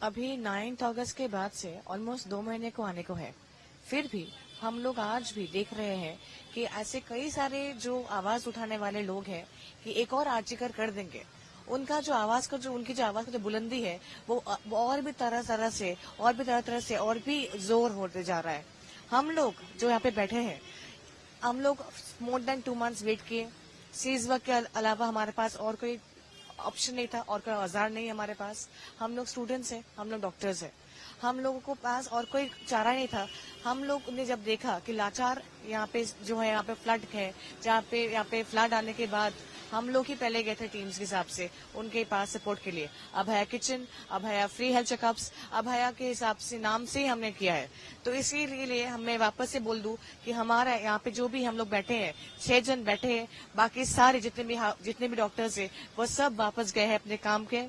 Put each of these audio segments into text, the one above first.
अभी 9 अगस्त के बाद से ऑलमोस्ट 2 महीने को आने को है। फिर भी हम लोग आज भी देख रहे हैं कि ऐसे कई सारे जो आवाज उठाने वाले लोग हैं कि एक और आर्टिकल कर देंगे। उनका जो आवाज का जो उनकी जो आवाज की जो बुलंदी है वो और भी तरह तरह से और भी तरह तरह से और भी जोर होते जा रहा है। हम लोग जो यहाँ पे बैठे हैं, हम लोग मोर देन 2 मंथ्स वेट किए। सीज वर्क के अलावा हमारे पास और कोई ऑप्शन नहीं था और कोई औजार नहीं है हमारे पास। हम लोग स्टूडेंट्स हैं, हम लोग डॉक्टर्स हैं, हम लोगों को पास और कोई चारा नहीं था। हम लोग ने जब देखा कि लाचार यहाँ पे जो है, यहाँ पे फ्लड है, यहाँ पे फ्लड आने के बाद हम लोग ही पहले गए थे टीम्स के हिसाब से उनके पास सपोर्ट के लिए। अभया किचन, अभया फ्री हेल्थ चेकअप्स, अभया के हिसाब से नाम से ही हमने किया है। तो इसीलिए मैं वापस से बोल दूं कि हमारा यहाँ पे जो भी हम लोग बैठे हैं, 6 जन बैठे हैं, बाकी सारे जितने भी डॉक्टर्स है वो सब वापस गए हैं अपने काम के,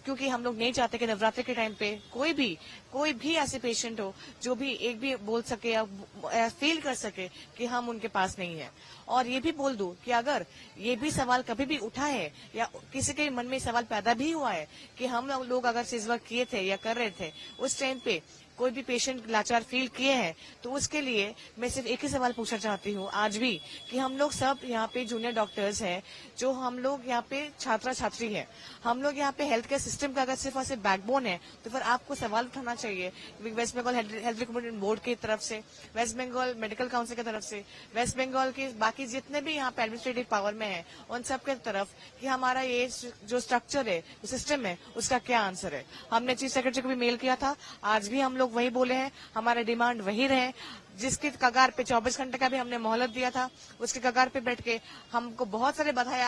क्योंकि हम लोग नहीं चाहते कि नवरात्रि के टाइम पे कोई भी ऐसे पेशेंट हो जो भी एक भी बोल सके या फील कर सके कि हम उनके पास नहीं है। और ये भी बोल दूं कि अगर ये भी सवाल कभी भी उठा है या किसी के मन में सवाल पैदा भी हुआ है कि हम लोग अगर सिजवा किए थे या कर रहे थे उस टाइम पे कोई भी पेशेंट लाचार फील किए हैं, तो उसके लिए मैं सिर्फ एक ही सवाल पूछना चाहती हूँ आज भी कि हम लोग सब यहाँ पे जूनियर डॉक्टर्स हैं, जो हम लोग यहाँ पे छात्रा छात्री हैं, हम लोग यहाँ पे हेल्थ केयर सिस्टम का अगर सिर्फ और सिर्फ बैकबोन है, तो फिर आपको सवाल उठाना चाहिए west Bengal health recruitment board की तरफ से, वेस्ट बंगाल मेडिकल काउंसिल की तरफ से, वेस्ट बंगाल के बाकी जितने भी यहाँ पे एडमिनिस्ट्रेटिव पावर में है उन सब के तरफ कि हमारा ये जो स्ट्रक्चर है, जो सिस्टम है, उसका क्या आंसर है। हमने चीफ सेक्रेटरी को भी मेल किया था, आज भी हम लोग वही बोले हैं, हमारा डिमांड वही रहे। जिसके कगार पे 24 घंटे का भी हमने मोहलत दिया था, उसके कगार पे बैठ के हमको बहुत सारे बधाई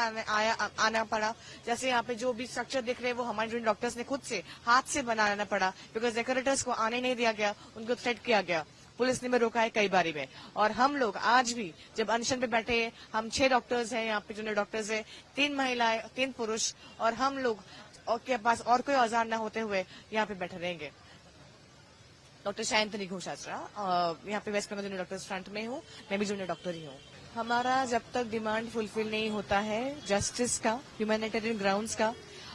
आना पड़ा। जैसे यहाँ पे जो भी स्ट्रक्चर दिख रहे हैं वो हमारे जूनियर डॉक्टर्स ने खुद से हाथ से बनाना पड़ा, बिकॉज डेकोरेटर्स को आने नहीं दिया गया, उनको थ्रेट किया गया, पुलिस ने भी रोका है कई बारी में। और हम लोग आज भी जब अनशन पे बैठे हैं, हम 6 डॉक्टर्स हैं यहाँ पे, जूनियर डॉक्टर्स है, 3 महिलाएं 3 पुरुष, और हम लोग के पास और कोई औजार न होते हुए यहाँ पे बैठे रहेंगे। डॉक्टर शायंतनी घोषात्रा, यहाँ पे west Bengal junior doctors front में हूँ, मैं भी जूनियर डॉक्टर ही हूँ। हमारा जब तक डिमांड फुलफिल नहीं होता है जस्टिस का, ह्यूमैनिटेरियन ग्राउंड्स का,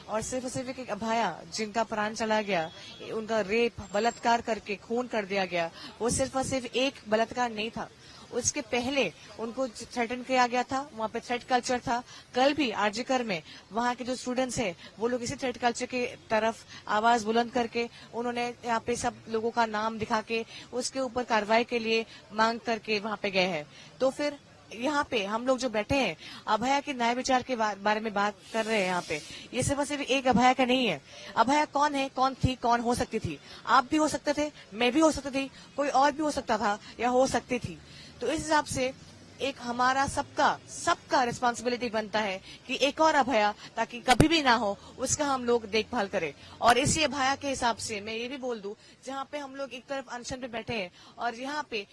और सिर्फ एक अभया जिनका प्राण चला गया, उनका रेप बलात्कार करके खून कर दिया गया, वो सिर्फ और सिर्फ एक बलात्कार नहीं था, उसके पहले उनको थ्रेटन किया गया था, वहाँ पे थ्रेट कल्चर था। कल भी आरजीकर में वहाँ के जो स्टूडेंट्स हैं वो लोग इसी थ्रेट कल्चर के तरफ आवाज बुलंद करके उन्होंने यहाँ पे सब लोगों का नाम दिखा के उसके ऊपर कार्रवाई के लिए मांग करके वहाँ पे गए हैं। तो फिर यहाँ पे हम लोग जो बैठे हैं अभया के न्याय विचार के बारे में बात कर रहे हैं यहाँ पे, ये सिर्फ एक अभया का नहीं है। अभया कौन है, कौन थी, कौन हो सकती थी? आप भी हो सकते थे, मैं भी हो सकती थी, कोई और भी हो सकता था या हो सकती थी। तो इस हिसाब से एक हमारा सबका रिस्पॉन्सिबिलिटी बनता है कि एक और अभया ताकि कभी भी ना हो उसका हम लोग देखभाल करें। और इसी अभया के हिसाब से मैं ये भी बोल दूं, जहाँ पे हम लोग एक तरफ अनशन पे बैठे हैं और यहाँ पे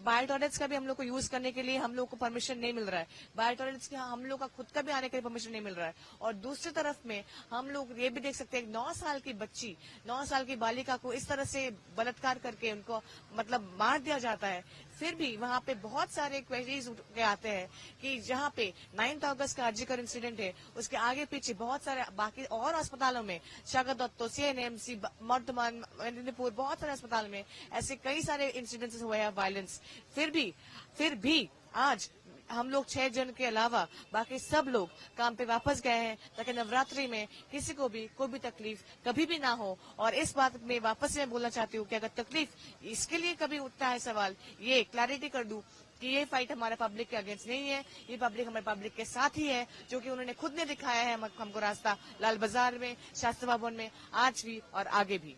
बायो टॉयलेट्स का भी हम लोग को यूज करने के लिए हम लोग को परमिशन नहीं मिल रहा है, बायो टॉयलेट्स के हम लोग का खुद का भी आने के लिए परमिशन नहीं मिल रहा है। और दूसरी तरफ में हम लोग ये भी देख सकते हैं 9 साल की बच्ची, 9 साल की बालिका को इस तरह से बलात्कार करके उनको मतलब मार दिया जाता है। फिर भी वहाँ पे बहुत सारे क्वेरीज उठ के आते हैं कि जहाँ पे 9 अगस्त का आरजीकर इंसिडेंट है, उसके आगे पीछे बहुत सारे बाकी और अस्पतालों में, शागद दत्तो, सीएनएमसी, वर्धमान, मेदिनीपुर, बहुत सारे अस्पताल में ऐसे कई सारे इंसिडेंट्स हुए हैं वायलेंस। फिर भी आज हम लोग 6 जन के अलावा बाकी सब लोग काम पे वापस गए हैं ताकि नवरात्रि में किसी को भी कोई भी तकलीफ कभी भी ना हो। और इस बात में वापस से मैं बोलना चाहती हूँ कि अगर तकलीफ इसके लिए कभी उठता है सवाल, ये क्लैरिटी कर दूं कि ये फाइट हमारे पब्लिक के अगेंस्ट नहीं है, ये पब्लिक हमारे पब्लिक के साथ ही है, जो कि उन्होंने खुद ने दिखाया है हमको रास्ता लाल बाजार में, शास्त्री भवन में, आज भी और आगे भी।